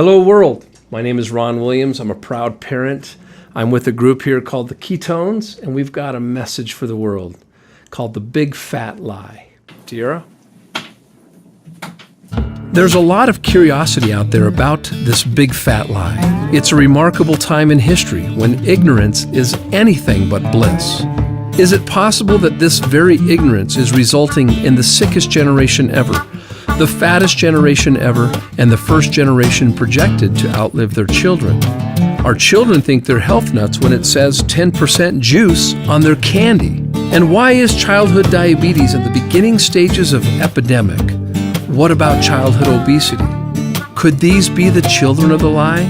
Hello world, my name is Ron Williams. I'm a proud parent. I'm with a group here called the Ketones, and we've got a message for the world called the Big Fat Lie. Tiara? There's a lot of curiosity out there about this big fat lie. It's a remarkable time in history when ignorance is anything but bliss. Is it possible that this very ignorance is resulting in the sickest generation ever, the fattest generation ever, and the first generation projected to outlive their children? Our children think they're health nuts when it says 10% juice on their candy. And why is childhood diabetes in the beginning stages of epidemic? What about childhood obesity? Could these be the children of the lie?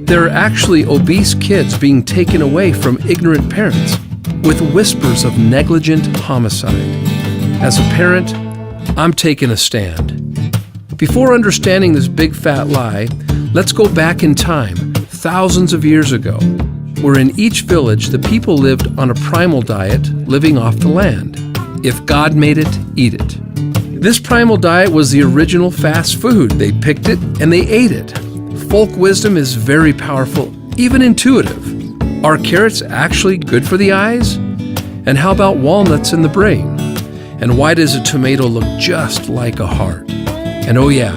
There are actually obese kids being taken away from ignorant parents with whispers of negligent homicide. As a parent, I'm taking a stand. Before understanding this big fat lie, let's go back in time, thousands of years ago, where in each village the people lived on a primal diet, living off the land. If God made it, eat it. This primal diet was the original fast food. They picked it and they ate it. Folk wisdom is very powerful, even intuitive. Are carrots actually good for the eyes? And how about walnuts in the brain? And why does a tomato look just like a heart? And oh yeah,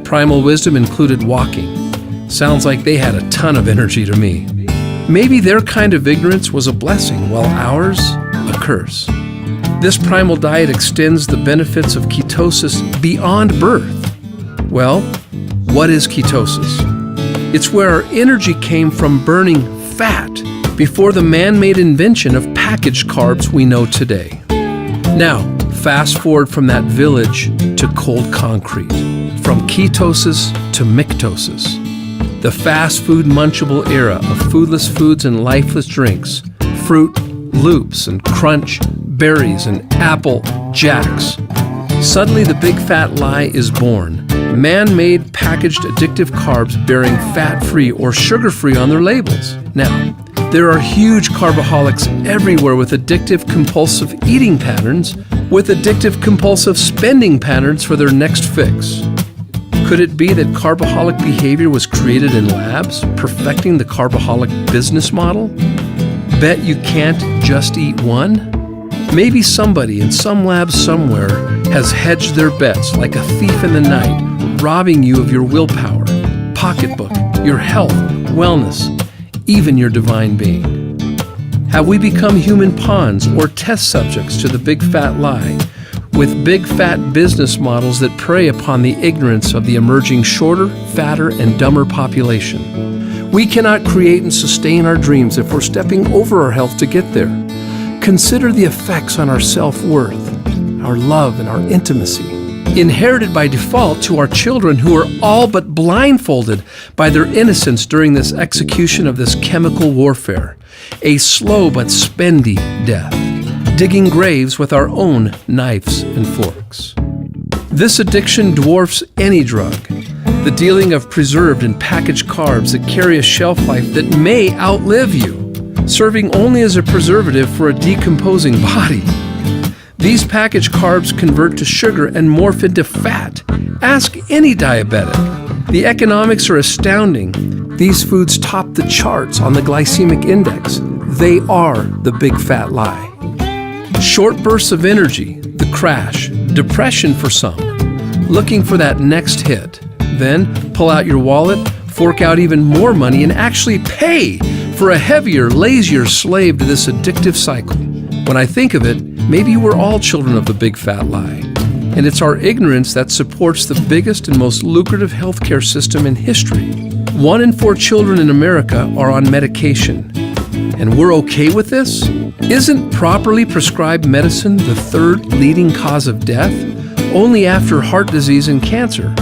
primal wisdom included walking. Sounds like they had a ton of energy to me. Maybe their kind of ignorance was a blessing, while ours, a curse. This primal diet extends the benefits of ketosis beyond birth. Well, what is ketosis? It's where our energy came from burning fat before the man-made invention of packaged carbs we know today. Now, fast forward from that village to cold concrete, from ketosis to mictosis. The fast food munchable era of foodless foods and lifeless drinks, fruit, loops, and crunch, berries, and apple jacks. Suddenly the big fat lie is born. Man-made packaged addictive carbs bearing fat-free or sugar-free on their labels. Now, there are huge carboholics everywhere with addictive compulsive eating patterns, with addictive compulsive spending patterns for their next fix. Could it be that carboholic behavior was created in labs, perfecting the carboholic business model? Bet you can't just eat one? Maybe somebody in some lab somewhere has hedged their bets like a thief in the night, robbing you of your willpower, pocketbook, your health, wellness, even your divine being. Have we become human pawns or test subjects to the big fat lie, with big fat business models that prey upon the ignorance of the emerging shorter, fatter, and dumber population? We cannot create and sustain our dreams if we're stepping over our health to get there. Consider the effects on our self-worth, our love, and our intimacy, inherited by default to our children who are all but blindfolded by their innocence during this execution of this chemical warfare, a slow but spendy death, digging graves with our own knives and forks. This addiction dwarfs any drug, the dealing of preserved and packaged carbs that carry a shelf life that may outlive you, serving only as a preservative for a decomposing body. These packaged carbs convert to sugar and morph into fat. Ask any diabetic. The economics are astounding. These foods top the charts on the glycemic index. They are the big fat lie. Short bursts of energy, the crash, depression for some, looking for that next hit. Then pull out your wallet, fork out even more money, and actually pay for a heavier, lazier slave to this addictive cycle. When I think of it, maybe we're all children of the big fat lie. And it's our ignorance that supports the biggest and most lucrative healthcare system in history. 1 in 4 children in America are on medication. And we're okay with this? Isn't properly prescribed medicine the third leading cause of death, only after heart disease and cancer?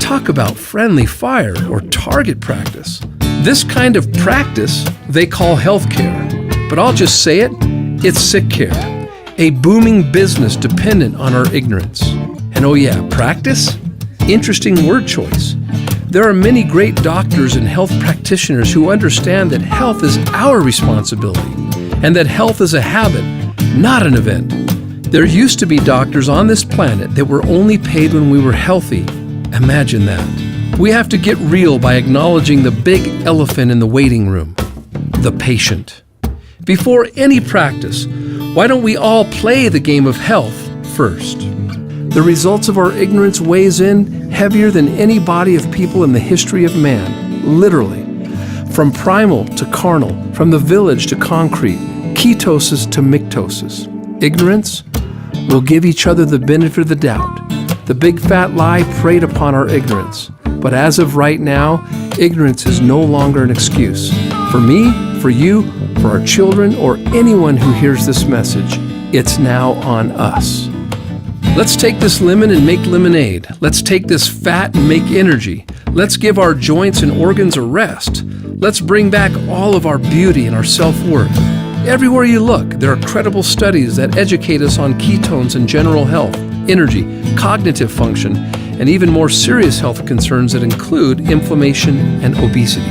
Talk about friendly fire or target practice. This kind of practice they call healthcare, but I'll just say it, it's sick care, a booming business dependent on our ignorance. And oh yeah, practice? Interesting word choice. There are many great doctors and health practitioners who understand that health is our responsibility and that health is a habit, not an event. There used to be doctors on this planet that were only paid when we were healthy. Imagine that. We have to get real by acknowledging the big elephant in the waiting room, the patient. Before any practice, why don't we all play the game of health first? The results of our ignorance weighs in heavier than any body of people in the history of man, literally. From primal to carnal, from the village to concrete, ketosis to mictosis. Ignorance? We'll give each other the benefit of the doubt. The big fat lie preyed upon our ignorance. But as of right now, ignorance is no longer an excuse. For me, for you, for our children, or anyone who hears this message, it's now on us. Let's take this lemon and make lemonade. Let's take this fat and make energy. Let's give our joints and organs a rest. Let's bring back all of our beauty and our self-worth. Everywhere you look, there are credible studies that educate us on ketones and general health, energy, cognitive function, and even more serious health concerns that include inflammation and obesity.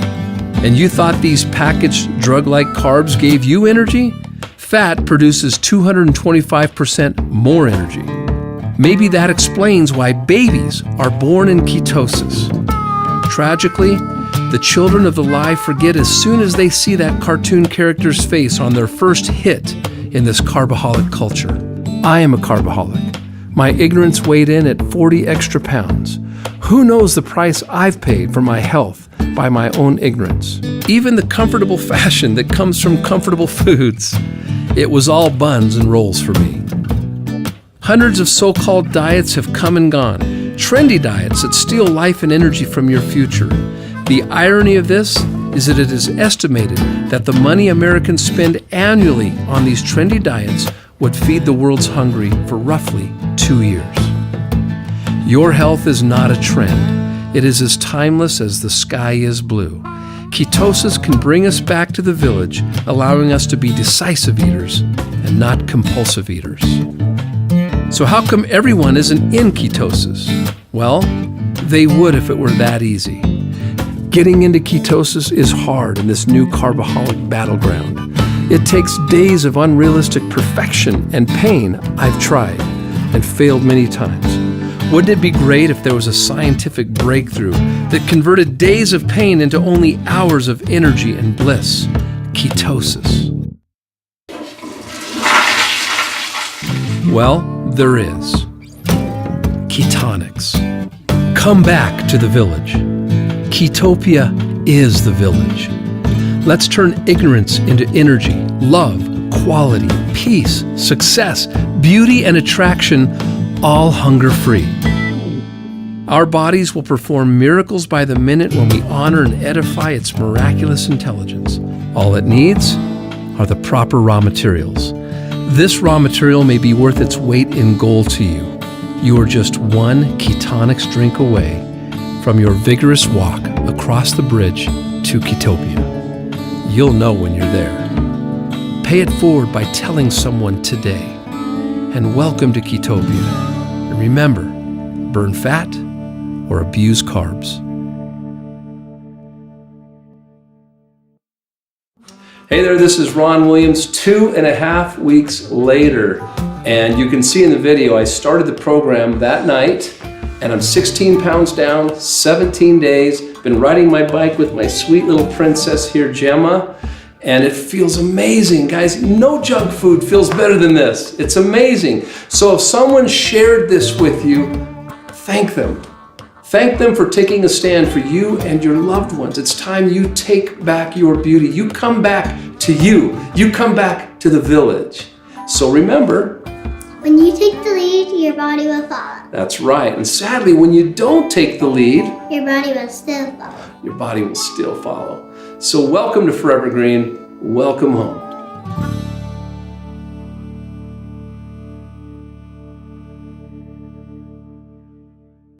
And you thought these packaged drug-like carbs gave you energy? Fat produces 225% more energy. Maybe that explains why babies are born in ketosis. Tragically, the children of the lie forget as soon as they see that cartoon character's face on their first hit in this carboholic culture. I am a carboholic. My ignorance weighed in at 40 extra pounds. Who knows the price I've paid for my health by my own ignorance? Even the comfortable fashion that comes from comfortable foods. It was all buns and rolls for me. Hundreds of so-called diets have come and gone. Trendy diets that steal life and energy from your future. The irony of this is that it is estimated that the money Americans spend annually on these trendy diets would feed the world's hungry for roughly 2 years. Your health is not a trend. It is as timeless as the sky is blue. Ketosis can bring us back to the village, allowing us to be decisive eaters and not compulsive eaters. So how come everyone isn't in ketosis? Well, they would if it were that easy. Getting into ketosis is hard in this new carboholic battleground. It takes days of unrealistic perfection and pain. I've tried and failed many times. Wouldn't it be great if there was a scientific breakthrough that converted days of pain into only hours of energy and bliss? Ketosis. Well, there is. Ketonics. Come back to the village. Ketopia is the village. Let's turn ignorance into energy, love, quality, peace, success, beauty, and attraction, all hunger-free. Our bodies will perform miracles by the minute when we honor and edify its miraculous intelligence. All it needs are the proper raw materials. This raw material may be worth its weight in gold to you. You are just one Ketonics drink away from your vigorous walk across the bridge to Ketopia. You'll know when you're there. Pay it forward by telling someone today. And welcome to Ketopia. And remember, burn fat or abuse carbs. Hey there, this is Ron Williams, 2.5 weeks later. And you can see in the video, I started the program that night and I'm 16 pounds down, 17 days. Been riding my bike with my sweet little princess here, Gemma, and it feels amazing. Guys, no junk food feels better than this. It's amazing. So if someone shared this with you, thank them. Thank them for taking a stand for you and your loved ones. It's time you take back your beauty. You come back to you. You come back to the village. So remember, when you take the lead, your body will follow. That's right. And sadly, when you don't take the lead, your body will still follow. Your body will still follow. So welcome to Forever Green. Welcome home.